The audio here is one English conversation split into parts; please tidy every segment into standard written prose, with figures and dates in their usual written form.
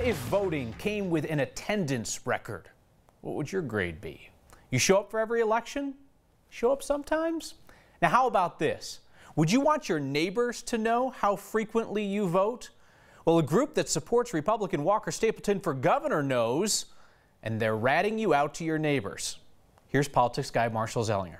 if voting came with an attendance record? What would your grade be? You show up for every election? Show up sometimes? Now, how about this? Would you want your neighbors to know how frequently you vote? Well, a group that supports Republican Walker Stapleton for governor knows, and they're ratting you out to your neighbors. Here's politics guy Marshall Zellinger.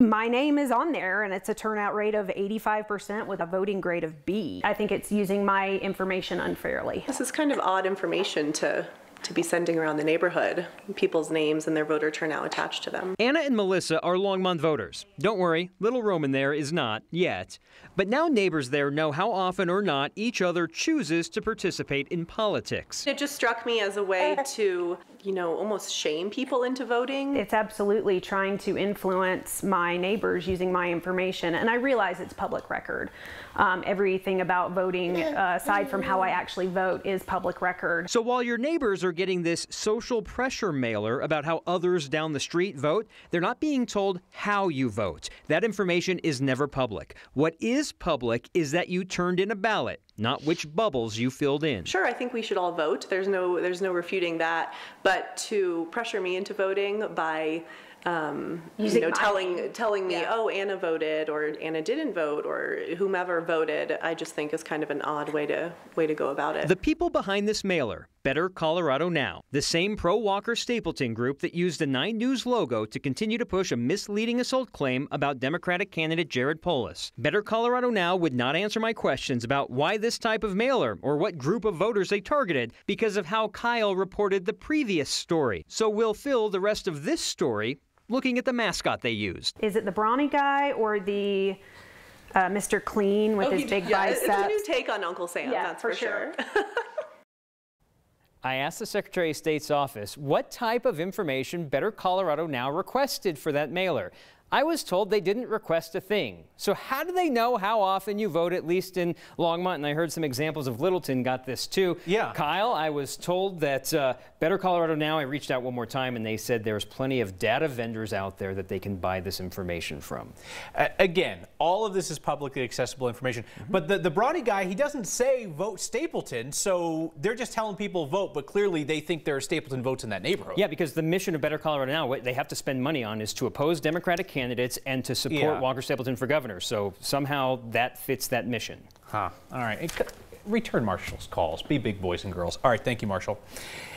My name is on there, and it's a turnout rate of 85% with a voting grade of B. I think it's using my information unfairly. This is kind of odd information to be sending around the neighborhood, people's names and their voter turnout attached to them. Anna and Melissa are Longmont voters. Don't worry, little Roman there is not yet. But now neighbors there know how often or not each other chooses to participate in politics. It just struck me as a way to, almost shame people into voting. It's absolutely trying to influence my neighbors using my information, and I realize it's public record. Everything about voting, aside from how I actually vote, is public record. So while your neighbors are getting this social pressure mailer about how others down the street vote, they're not being told how you vote. That information is never public. What is public is that you turned in a ballot, not which bubbles you filled in. Sure, I think we should all vote. There's no refuting that. But to pressure me into voting by telling me, oh, Anna voted or Anna didn't vote or whomever voted, I just think is kind of an odd way to go about it. The people behind this mailer, Better Colorado Now, the same pro-Walker Stapleton group that used a 9 News logo to continue to push a misleading assault claim about Democratic candidate Jared Polis. Better Colorado Now would not answer my questions about why this type of mailer or what group of voters they targeted because of how Kyle reported the previous story. So we'll fill the rest of this story looking at the mascot they used. Is it the brawny guy or the Mr. Clean with his big biceps? It's a new take on Uncle Sam, that's for sure. I asked the Secretary of State's office what type of information Better Colorado Now requested for that mailer. I was told they didn't request a thing. So how do they know how often you vote, at least in Longmont? And I heard some examples of Littleton got this too. Yeah. Kyle, I was told that Better Colorado Now, I reached out one more time and they said there's plenty of data vendors out there that they can buy this information from. Again, all of this is publicly accessible information. But the brawny guy, he doesn't say vote Stapleton, so they're just telling people vote, but clearly they think there are Stapleton votes in that neighborhood. Yeah, because the mission of Better Colorado Now, what they have to spend money on is to oppose Democratic candidates and to support Walker Stapleton for governor. So somehow that fits that mission. All right. Return Marshall's calls. Be big boys and girls. All right. Thank you, Marshall.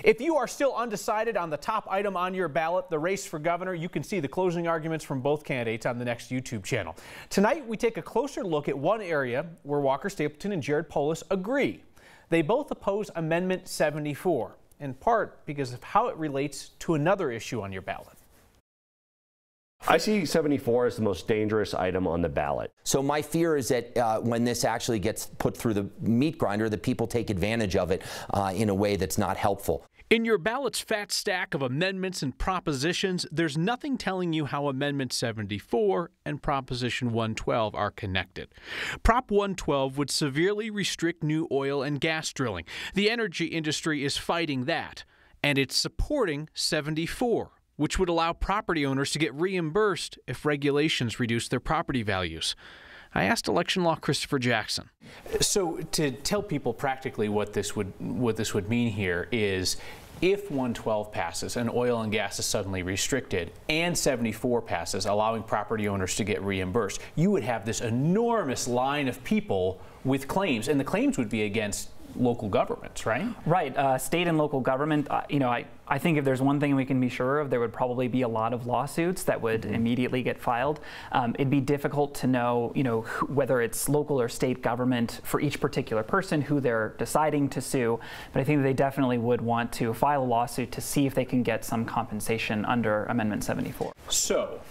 If you are still undecided on the top item on your ballot, the race for governor, you can see the closing arguments from both candidates on the next YouTube channel. Tonight, we take a closer look at one area where Walker Stapleton and Jared Polis agree. They both oppose Amendment 74, in part because of how it relates to another issue on your ballot. I see 74 as the most dangerous item on the ballot. So my fear is that when this actually gets put through the meat grinder, that people take advantage of it in a way that's not helpful. In your ballot's fat stack of amendments and propositions, there's nothing telling you how Amendment 74 and Proposition 112 are connected. Prop 112 would severely restrict new oil and gas drilling. The energy industry is fighting that, and it's supporting 74. Which would allow property owners to get reimbursed if regulations reduce their property values. I asked election law Christopher Jackson. So to tell people practically what this would mean here is if 112 passes and oil and gas is suddenly restricted and 74 passes, allowing property owners to get reimbursed, you would have this enormous line of people with claims, and the claims would be against local governments, right? Right. State and local government, I think if there's one thing we can be sure of, there would probably be a lot of lawsuits that would immediately get filed. It'd be difficult to know, whether it's local or state government for each particular person who they're deciding to sue. But I think they definitely would want to file a lawsuit to see if they can get some compensation under Amendment 74. So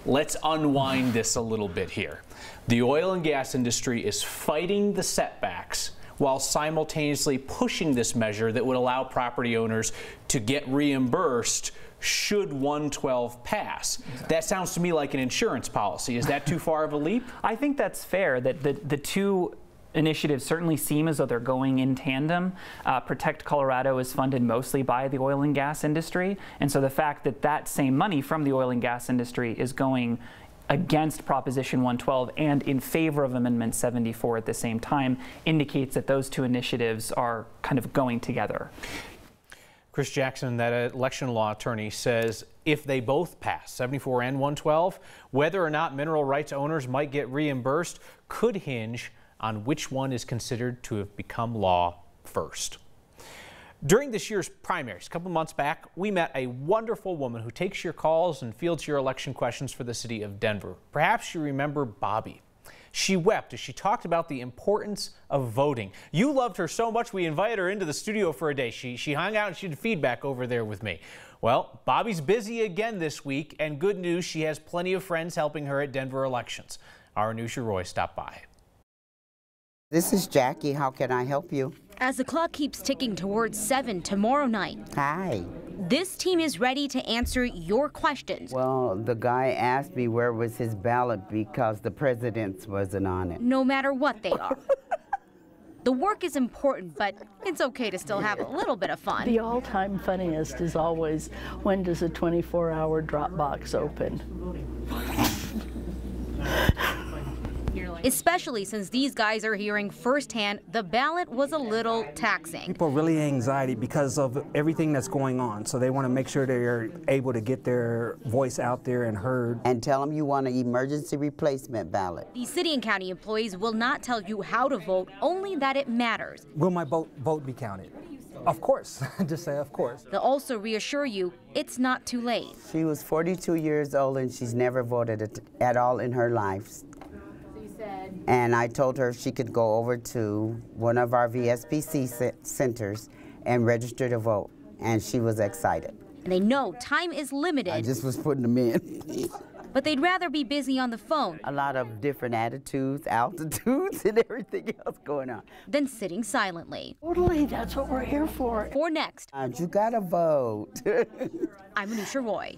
let's unwind this a little bit here. The oil and gas industry is fighting the setbacks while simultaneously pushing this measure that would allow property owners to get reimbursed should 112 pass. Exactly. That sounds to me like an insurance policy. Is that too far of a leap? I think that's fair. That the two initiatives certainly seem as though they're going in tandem. Protect Colorado is funded mostly by the oil and gas industry, and so the fact that that same money from the oil and gas industry is going against Proposition 112 and in favor of Amendment 74 at the same time indicates that those two initiatives are kind of going together. Chris Jackson, that election law attorney, says if they both pass, 74 and 112, whether or not mineral rights owners might get reimbursed could hinge on which one is considered to have become law first. During this year's primaries, a couple months back, we met a wonderful woman who takes your calls and fields your election questions for the city of Denver. Perhaps you remember Bobby. She wept as she talked about the importance of voting. You loved her so much we invited her into the studio for a day. She hung out and she did feedback over there with me. Well, Bobby's busy again this week, and good news, she has plenty of friends helping her at Denver elections. Our Anusha Roy stopped by. This is Jackie. How can I help you? As the clock keeps ticking towards 7 tomorrow night. Hi. This team is ready to answer your questions. Well, the guy asked me where was his ballot because the president's wasn't on it. No matter what they are. The work is important, but it's okay to still have a little bit of fun. The all-time funniest is always, when does a 24-hour drop box open? Especially since these guys are hearing firsthand the ballot was a little taxing. People are really anxiety because of everything that's going on, so they want to make sure they're able to get their voice out there and heard. And tell them you want an emergency replacement ballot. The city and county employees will not tell you how to vote, only that it matters. Will my vote be counted? Of course. Just say of course. They'll also reassure you it's not too late. She was 42 years old and she's never voted at all in her life. And I told her she could go over to one of our VSPC centers and register to vote. And she was excited. And they know time is limited. I just was putting them in. But they'd rather be busy on the phone. A lot of different attitudes, altitudes, and everything else going on. Than sitting silently. Totally, that's what we're here for. For next. You gotta vote. I'm Anusha Roy.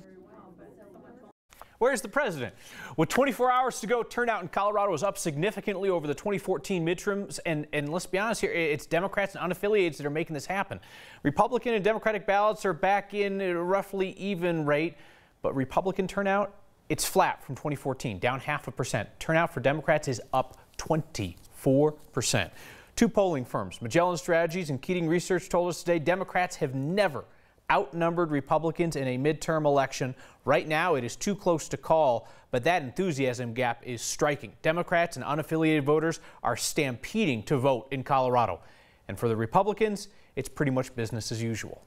Where's the president? With 24 hours to go, turnout in Colorado is up significantly over the 2014 midterms. And let's be honest here, it's Democrats and unaffiliated that are making this happen. Republican and Democratic ballots are back in at a roughly even rate, but Republican turnout, it's flat from 2014, down 0.5%. Turnout for Democrats is up 24%. Two polling firms, Magellan Strategies and Keating Research, told us today Democrats have never outnumbered Republicans in a midterm election. Right now, it is too close to call, but that enthusiasm gap is striking. Democrats and unaffiliated voters are stampeding to vote in Colorado. And for the Republicans, it's pretty much business as usual.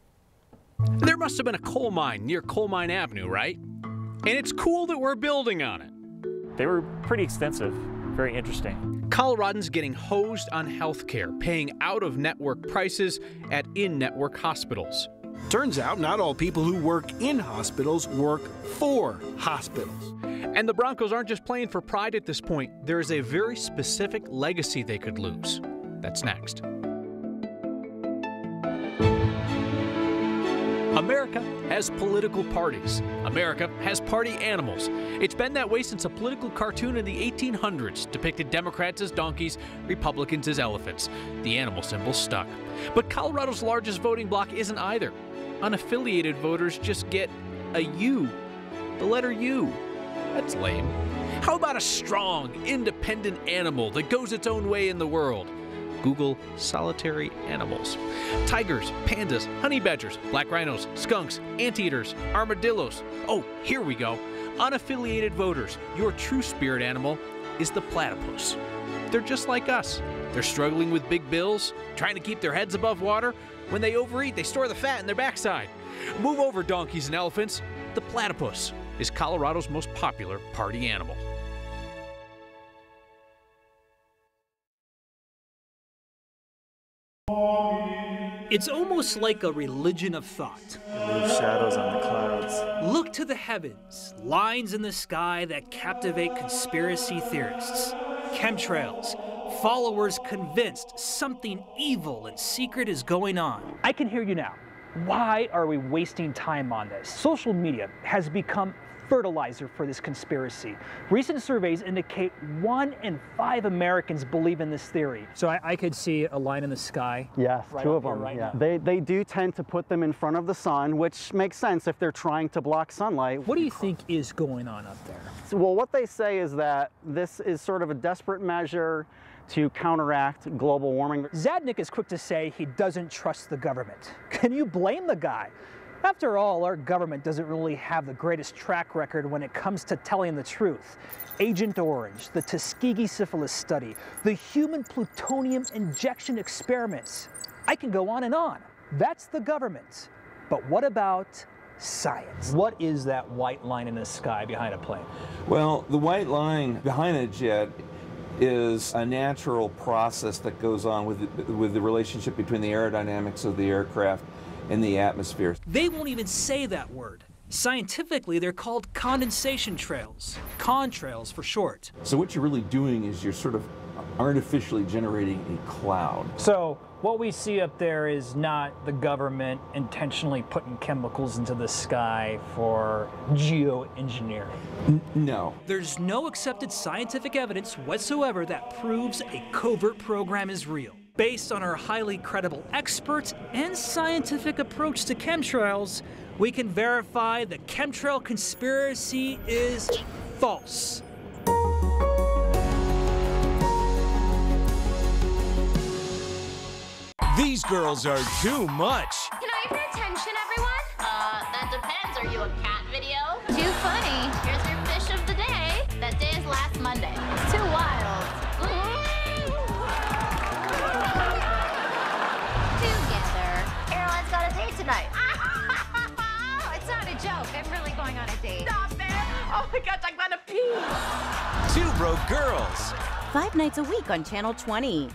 There must have been a coal mine near Coal Mine Avenue, right? And it's cool that we're building on it. They were pretty extensive, very interesting. Coloradans getting hosed on health care, paying out-of-network prices at in-network hospitals. Turns out not all people who work in hospitals work for hospitals. And the Broncos aren't just playing for pride at this point. There is a very specific legacy they could lose. That's next. America has political parties. America has party animals. It's been that way since a political cartoon in the 1800s depicted Democrats as donkeys, Republicans as elephants. The animal symbol stuck. But Colorado's largest voting bloc isn't either. Unaffiliated voters just get a U, the letter U. That's lame. How about a strong, independent animal that goes its own way in the world? Google solitary animals. Tigers, pandas, honey badgers, black rhinos, skunks, anteaters, armadillos. Oh, here we go. Unaffiliated voters, your true spirit animal is the platypus. They're just like us. They're struggling with big bills, trying to keep their heads above water. When they overeat, they store the fat in their backside. Move over, donkeys and elephants. The platypus is Colorado's most popular party animal. It's almost like a religion of thought. Leave shadows on the clouds. Look to the heavens, lines in the sky that captivate conspiracy theorists. Chemtrails, followers convinced something evil and secret is going on. I can hear you now. Why are we wasting time on this? Social media has become fertilizer for this conspiracy. Recent surveys indicate 1 in 5 Americans believe in this theory. So I could see a line in the sky. Yes, right 2 of here them. right Yeah. now. They do tend to put them in front of the sun, which makes sense if they're trying to block sunlight. What do you think is going on up there? Well, what they say is that this is sort of a desperate measure to counteract global warming. Zadnik is quick to say he doesn't trust the government. Can you blame the guy? After all, our government doesn't really have the greatest track record when it comes to telling the truth. Agent Orange, the Tuskegee syphilis study, the human plutonium injection experiments. I can go on and on. That's the government. But what about science? What is that white line in the sky behind a plane? Well, the white line behind a jet is a natural process that goes on with the relationship between the aerodynamics of the aircraft and the atmosphere. They won't even say that word. Scientifically, they're called condensation trails, contrails for short. So what you're really doing is you're sort of artificially generating a cloud. So what we see up there is not the government intentionally putting chemicals into the sky for geoengineering. No. There's no accepted scientific evidence whatsoever that proves a covert program is real. Based on our highly credible experts and scientific approach to chemtrails, we can verify the chemtrail conspiracy is false. These girls are too much. Can I have your attention, everyone? That depends. Are you a cat video? Too funny. Here's your fish of the day. That day is last Monday. It's too wild. Together. Caroline's got a date tonight. It's not a joke. I'm really going on a date. Stop it. Oh my gosh, I'm gonna pee. 2 broke girls. 5 nights a week on Channel 20.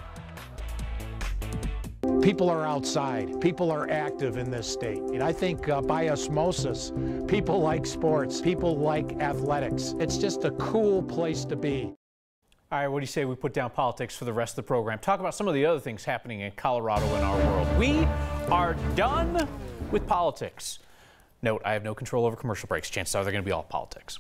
People are outside. People are active in this state. And I think by osmosis, people like sports. People like athletics. It's just a cool place to be. All right, what do you say we put down politics for the rest of the program? Talk about some of the other things happening in Colorado and our world. We are done with politics. Note, I have no control over commercial breaks. Chances are they're going to be all politics.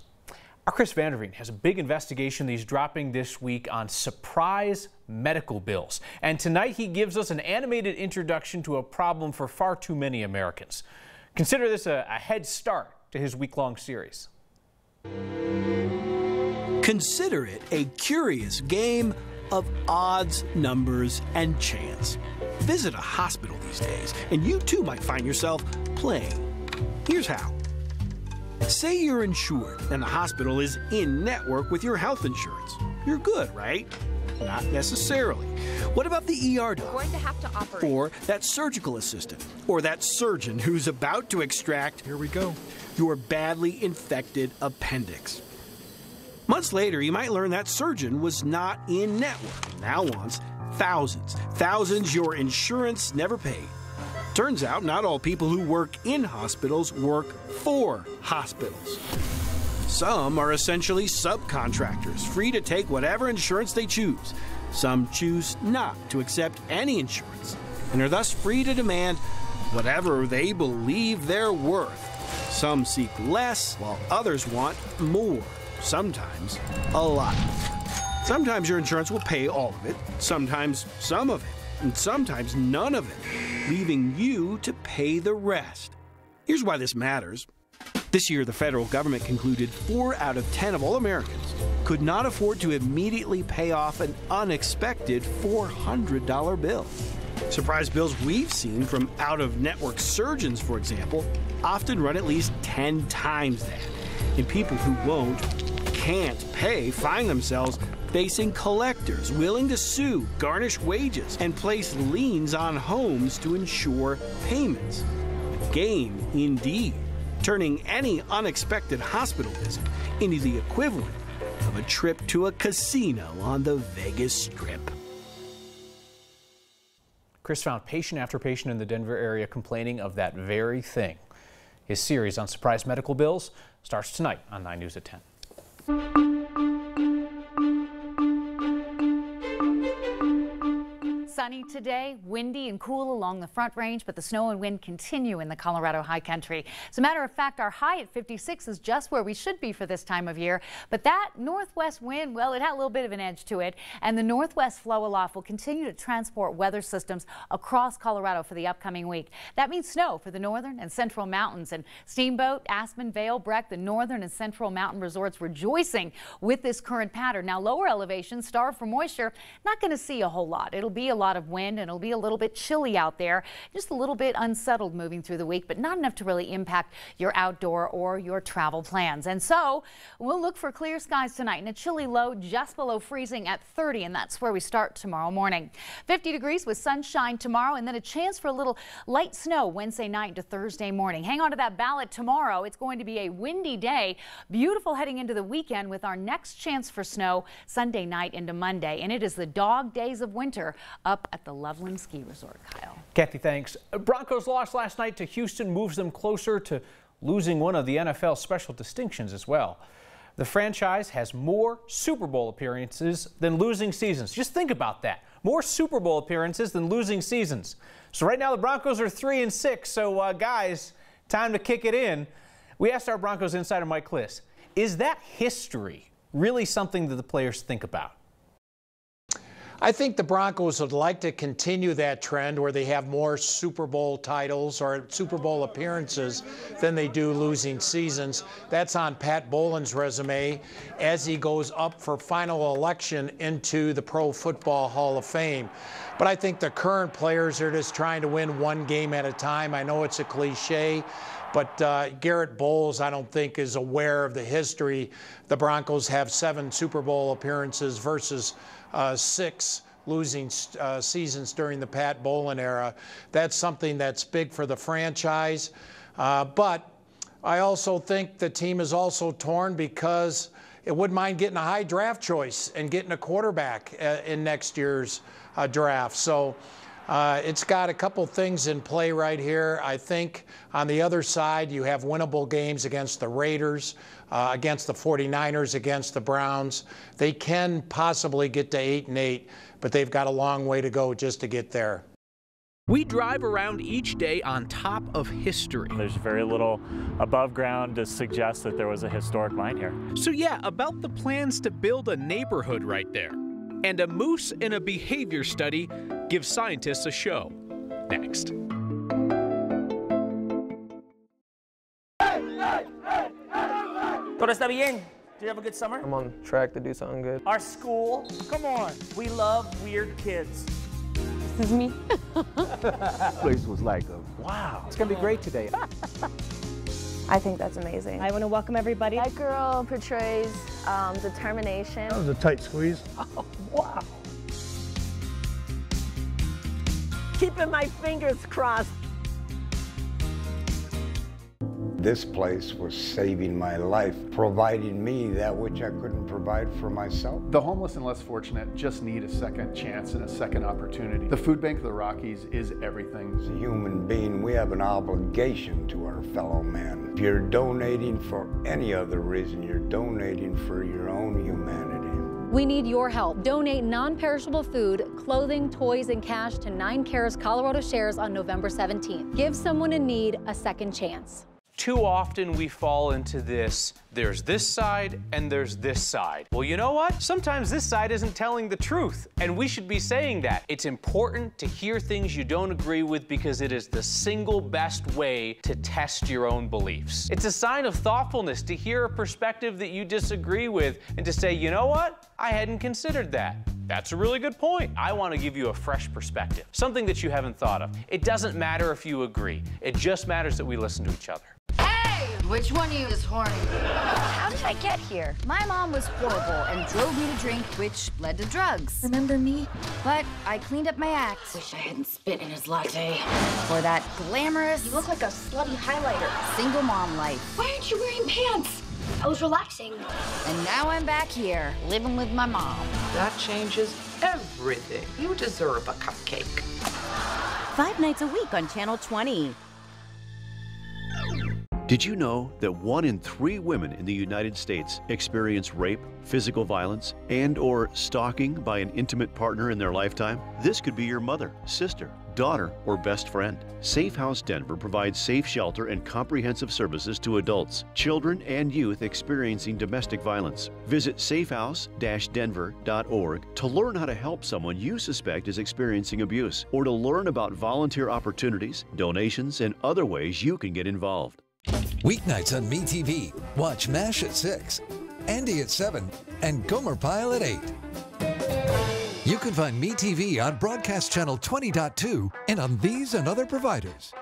Our Chris Vanderveen has a big investigation that he's dropping this week on surprise medical bills. And tonight he gives us an animated introduction to a problem for far too many Americans. Consider this a head start to his week-long series. Consider it a curious game of odds, numbers, and chance. Visit a hospital these days, and you too might find yourself playing. Here's how. Say you're insured and the hospital is in network with your health insurance. You're good, right? Not necessarily. What about the ER doc? Going to have to operate. Or that surgical assistant? Or that surgeon who's about to extract, here we go, your badly infected appendix? Months later, you might learn that surgeon was not in network and now wants thousands your insurance never paid. Turns out not all people who work in hospitals work for hospitals. Some are essentially subcontractors, free to take whatever insurance they choose. Some choose not to accept any insurance and are thus free to demand whatever they believe they're worth. Some seek less, while others want more, sometimes a lot. Sometimes your insurance will pay all of it, sometimes some of it, and sometimes none of it, leaving you to pay the rest. Here's why this matters. This year, the federal government concluded 4 out of 10 of all Americans could not afford to immediately pay off an unexpected $400 bill. Surprise bills we've seen from out-of-network surgeons, for example, often run at least 10 times that. And people who can't pay, find themselves facing collectors willing to sue, garnish wages, and place liens on homes to ensure payments. A game indeed, turning any unexpected hospital visit into the equivalent of a trip to a casino on the Vegas Strip. Chris found patient after patient in the Denver area complaining of that very thing. His series on surprise medical bills starts tonight on 9 News at 10. Sunny today, windy and cool along the Front Range, but the snow and wind continue in the Colorado high country. As a matter of fact, our high at 56 is just where we should be for this time of year. But that northwest wind, well, it had a little bit of an edge to it, and the northwest flow aloft will continue to transport weather systems across Colorado for the upcoming week. That means snow for the northern and central mountains, and Steamboat, Aspen, Vail, Breck, the northern and central mountain resorts rejoicing with this current pattern. Now, lower elevations, starved for moisture, not going to see a whole lot. It'll be a lot of wind and it'll be a little bit chilly out there, just a little bit unsettled moving through the week, but not enough to really impact your outdoor or your travel plans. And so we'll look for clear skies tonight and a chilly low just below freezing at 30, and that's where we start tomorrow morning. 50 degrees with sunshine tomorrow, and then a chance for a little light snow Wednesday night to Thursday morning. Hang on to that ballot tomorrow. It's going to be a windy day, beautiful heading into the weekend with our next chance for snow Sunday night into Monday, and it is the dog days of winter up at the Loveland Ski Resort. Kyle. Kathy, thanks. Broncos lost last night to Houston, moves them closer to losing one of the NFL's special distinctions as well. The franchise has more Super Bowl appearances than losing seasons. Just think about that. More Super Bowl appearances than losing seasons. So right now the Broncos are 3-6. So guys, time to kick it in. We asked our Broncos insider Mike Kliss, is that history really something that the players think about? I think the Broncos would like to continue that trend where they have more Super Bowl titles or Super Bowl appearances than they do losing seasons. That's on Pat Bowlen's resume as he goes up for final election into the Pro Football Hall of Fame. But I think the current players are just trying to win one game at a time. I know it's a cliche, but Garrett Bowles, I don't think, is aware of the history. The Broncos have 7 Super Bowl appearances versus 6 losing seasons during the Pat Bowlen era. That's something that's big for the franchise. But I also think the team is also torn because it wouldn't mind getting a high draft choice and getting a quarterback in next year's draft. So it's got a couple things in play right here. I think on the other side, you have winnable games against the Raiders, against the 49ers, against the Browns. They can possibly get to 8-8, but they've got a long way to go just to get there. We drive around each day on top of history. There's very little above ground to suggest that there was a historic mine here. So yeah, about the plans to build a neighborhood right there. And a moose in a behavior study gives scientists a show. Next. Todo está bien. Did you have a good summer? I'm on track to do something good. Our school, come on, we love weird kids. This is me. Place was like Wow. It's going to be great today. I think that's amazing. I want to welcome everybody. That girl portrays determination. That was a tight squeeze. Oh, wow. Keeping my fingers crossed. This place was saving my life, providing me that which I couldn't provide for myself. The homeless and less fortunate just need a second chance and a second opportunity. The Food Bank of the Rockies is everything. As a human being, we have an obligation to our fellow man. If you're donating for any other reason, you're donating for your own humanity. We need your help. Donate non-perishable food, clothing, toys, and cash to 9 Cares Colorado Shares on November 17th. Give someone in need a second chance. Too often we fall into this, there's this side and there's this side. Well, you know what? Sometimes this side isn't telling the truth, and we should be saying that. It's important to hear things you don't agree with because it is the single best way to test your own beliefs. It's a sign of thoughtfulness to hear a perspective that you disagree with and to say, you know what? I hadn't considered that. That's a really good point. I want to give you a fresh perspective, something that you haven't thought of. It doesn't matter if you agree. It just matters that we listen to each other. Hey, which one of you is horny? How did I get here? My mom was horrible and drove me to drink, which led to drugs. Remember me? But I cleaned up my act. Wish I hadn't spit in his latte. For that glamorous... You look like a slutty highlighter. Single mom life. Why aren't you wearing pants? I was relaxing. And now I'm back here, living with my mom. That changes everything. You deserve a cupcake. 5 nights a week on Channel 20. Did you know that 1 in 3 women in the United States experience rape, physical violence, and/or stalking by an intimate partner in their lifetime? This could be your mother, sister, daughter, or best friend. Safe House Denver provides safe shelter and comprehensive services to adults, children, and youth experiencing domestic violence. Visit safehouse-denver.org to learn how to help someone you suspect is experiencing abuse, or to learn about volunteer opportunities, donations, and other ways you can get involved. Weeknights on MeTV. Watch MASH at 6, Andy at 7, and Gomer Pyle at 8. You can find MeTV on Broadcast Channel 20.2 and on these and other providers.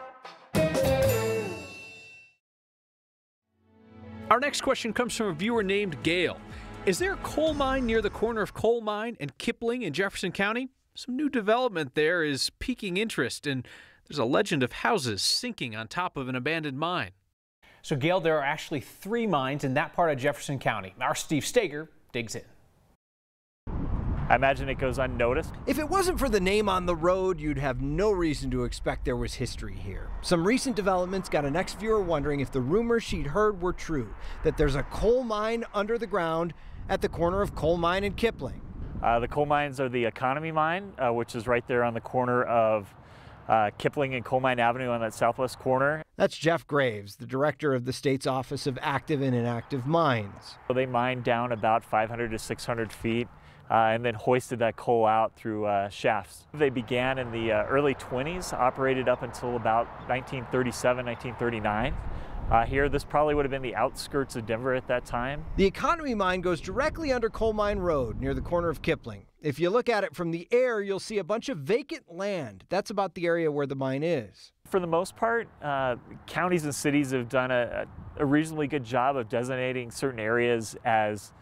Our next question comes from a viewer named Gail. Is there a coal mine near the corner of Coal Mine and Kipling in Jefferson County? Some new development there is piquing interest, and there's a legend of houses sinking on top of an abandoned mine. So, Gail, there are actually 3 mines in that part of Jefferson County. Our Steve Stager digs in. I imagine it goes unnoticed. If it wasn't for the name on the road, you'd have no reason to expect there was history here. Some recent developments got an ex-viewer wondering if the rumors she'd heard were true, that there's a coal mine under the ground at the corner of Coal Mine and Kipling. The coal mines are the Economy Mine, which is right there on the corner of Kipling and Coal Mine Avenue on that southwest corner. That's Jeff Graves, the director of the state's Office of Active and Inactive Mines. So they mined down about 500 to 600 feet and then hoisted that coal out through shafts. They began in the early 20s, operated up until about 1937, 1939. Here, this probably would have been the outskirts of Denver at that time. The Economy Mine goes directly under Coal Mine Road near the corner of Kipling. If you look at it from the air, you'll see a bunch of vacant land. That's about the area where the mine is. For the most part, counties and cities have done a reasonably good job of designating certain areas as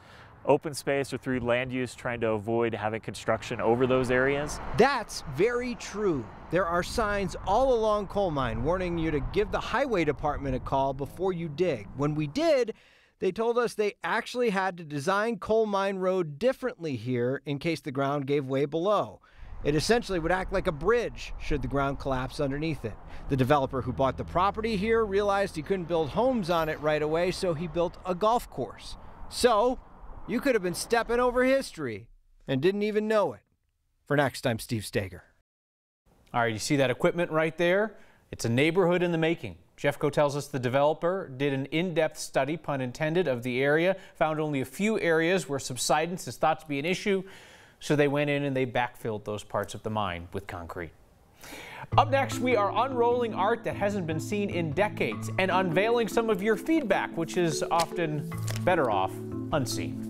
open space or through land use, trying to avoid having construction over those areas. That's very true. There are signs all along Coal Mine warning you to give the highway department a call before you dig. When we did, they told us they actually had to design Coal Mine Road differently here in case the ground gave way below. It essentially would act like a bridge should the ground collapse underneath it. The developer who bought the property here realized he couldn't build homes on it right away, so he built a golf course. So, you could have been stepping over history and didn't even know it. For next, I'm Steve Stager. All right, you see that equipment right there? It's a neighborhood in the making. Jeffco tells us the developer did an in-depth study, pun intended, of the area, found only a few areas where subsidence is thought to be an issue, so they went in and they backfilled those parts of the mine with concrete. Up next, we are unrolling art that hasn't been seen in decades and unveiling some of your feedback, which is often better off unseen.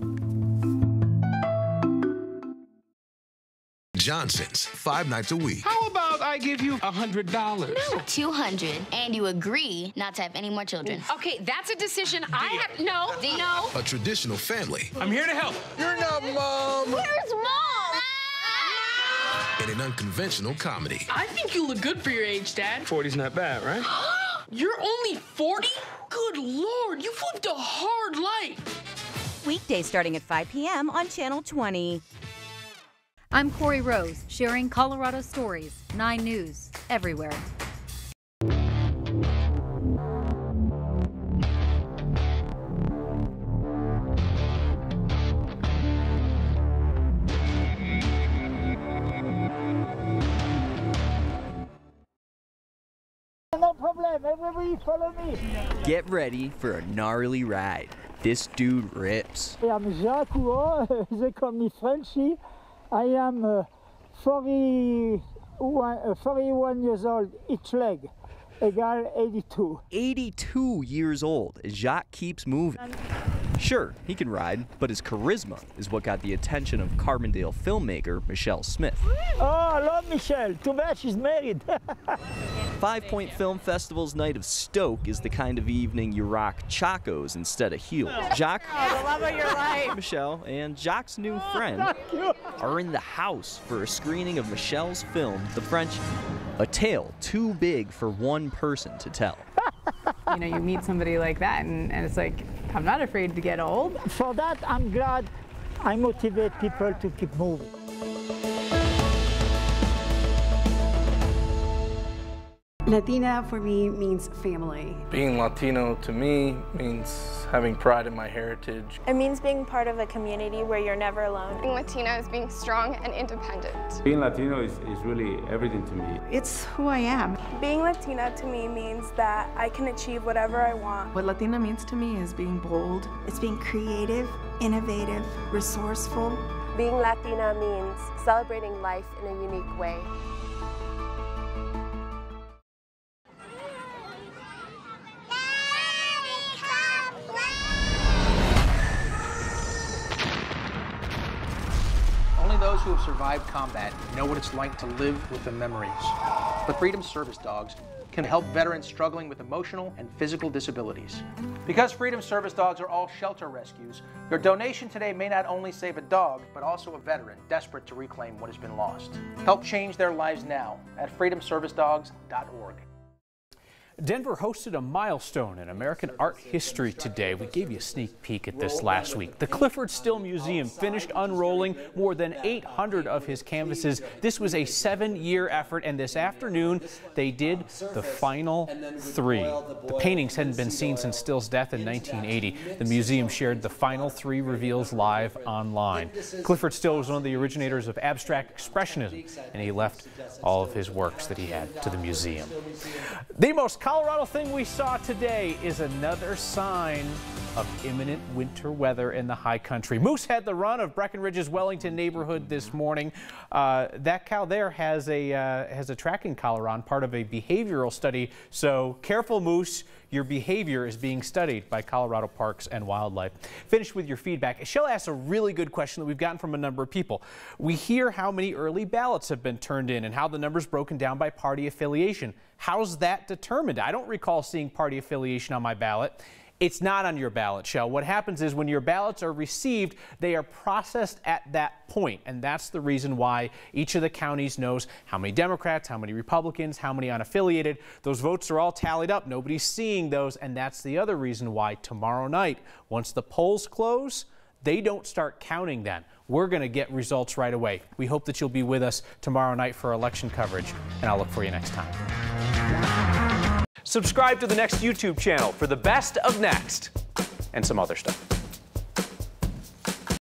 Johnson's, 5 nights a week. How about I give you $100? No, 200. And you agree not to have any more children. Okay, that's a decision I have. No. A traditional family. I'm here to help. You're not Mom. Where's Mom? And an unconventional comedy. I think you look good for your age, Dad. 40's not bad, right? You're only 40? Good Lord, you've lived a hard life. Weekdays starting at 5 p.m. on Channel 20. I'm Corey Rose, sharing Colorado stories. 9 News, everywhere. No problem, everybody follow me. Get ready for a gnarly ride. This dude rips. I'm Jacques Houot, they call me Frenchie. I am 41 years old, each leg, equal 82. 82 years old, Jacques keeps moving. Sure, he can ride, but his charisma is what got the attention of Carbondale filmmaker Michelle Smith. Oh, I love Michelle. Too bad she's married. 5 Point Film Festival's Night of Stoke is the kind of evening you rock chacos instead of heels. Jacques, the love of your life. Michelle, and Jacques' new friend are in the house for a screening of Michelle's film, The French, a tale too big for one person to tell. You know, you meet somebody like that, and it's like, I'm not afraid to get old. For that, I'm glad I motivate people to keep moving. Latina for me means family. Being Latino to me means having pride in my heritage. It means being part of a community where you're never alone. Being Latina is being strong and independent. Being Latino is really everything to me. It's who I am. Being Latina to me means that I can achieve whatever I want. What Latina means to me is being bold. It's being creative, innovative, resourceful. Being Latina means celebrating life in a unique way. Only those who have survived combat know what it's like to live with the memories. But Freedom Service Dogs can help veterans struggling with emotional and physical disabilities. Because Freedom Service Dogs are all shelter rescues, your donation today may not only save a dog, but also a veteran desperate to reclaim what has been lost. Help change their lives now at freedomservicedogs.org. Denver hosted a milestone in American art history today. We gave you a sneak peek at this last week. The Clifford Still Museum finished unrolling more than 800 of his canvases. This was a 7-year effort, and this afternoon they did the final 3. The paintings hadn't been seen since Still's death in 1980. The museum shared the final 3 reveals live online. Clifford Still was one of the originators of abstract expressionism, and he left all of his works that he had to the museum. The most Colorado thing we saw today is another sign of imminent winter weather in the high country. Moose had the run of Breckenridge's Wellington neighborhood this morning. That cow there has a tracking collar on, part of a behavioral study. So careful, Moose. Your behavior is being studied by Colorado Parks and Wildlife. Finish with your feedback. Shell asked a really good question that we've gotten from a number of people. We hear how many early ballots have been turned in and how the number's broken down by party affiliation. How's that determined? I don't recall seeing party affiliation on my ballot. It's not on your ballot, Shell. What happens is when your ballots are received, they are processed at that point, and that's the reason why each of the counties knows how many Democrats, how many Republicans, how many unaffiliated. Those votes are all tallied up. Nobody's seeing those, and that's the other reason why tomorrow night, once the polls close, they don't start counting then. We're going to get results right away. We hope that you'll be with us tomorrow night for election coverage, and I'll look for you next time. Subscribe to the Next YouTube channel for the best of Next and some other stuff.